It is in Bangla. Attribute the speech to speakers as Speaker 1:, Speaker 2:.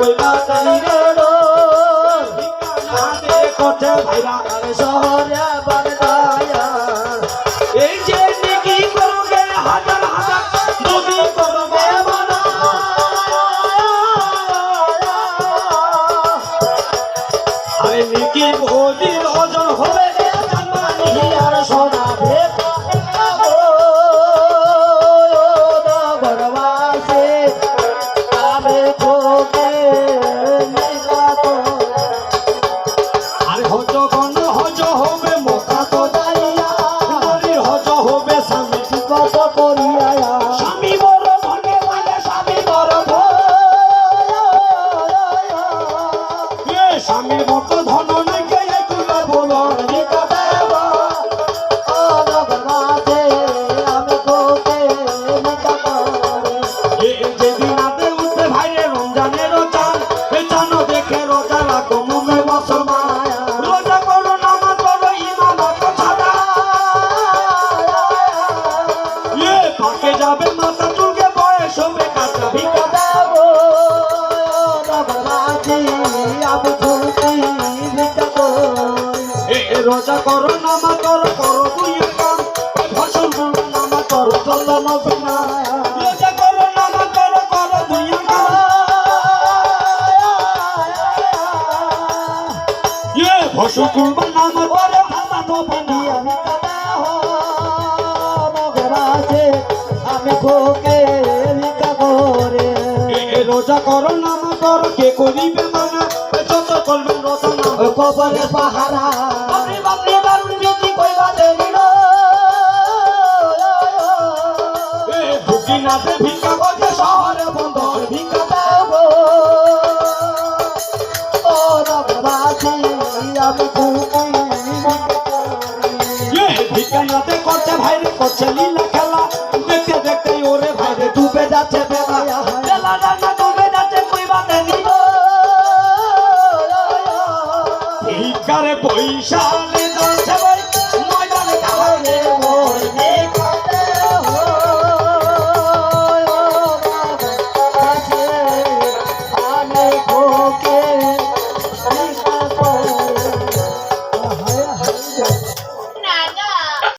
Speaker 1: কইবা তাই রে নাতে কোটে ভাইরা শহরে বারদায়া এই যে নেকি করবে হাজার হাজার নবী করবে মানা আরে নেকি ওদিন অজন হবে জান্নাতি আর সোনা ভেতা স্বামীর মতো ধন নাই কে তুলে বলো যেদিন আতে উঠতে ভাইরে রমজানের চান এই চান দেখে রোজা রাখো মুমে মুসলমান রোজা করো নামাজ পড়ো ইমামত ছাড়া পাকে যাবে মাথা চুলকে বয়স হবে কাঁচা ভিক্ষা দেবো রোজা করো নামাজ করো করো দুই কাম ফসল করো নামাজ করো চলো নবী না রোজা করো নামাজ করো করো দুই কাম ফসল করো নামাজ করো নামাজ নবী না আমি তোকে ভিক্ষা করে রোজা করো নামাজ করো কে করিবে মানা যত করবেন রোজা নামাজ কবরে পাহারা বাপরে বাপরে দারুণ বিধি কইবা দেরি ভুকি নাতে ভিক্ষা করতে শহরে বন্ধ ভিক্ষা দেবো ও রবাজি আমি ভুকি ভিক্ষা নাতে করতে ভাইরে করছে লীলা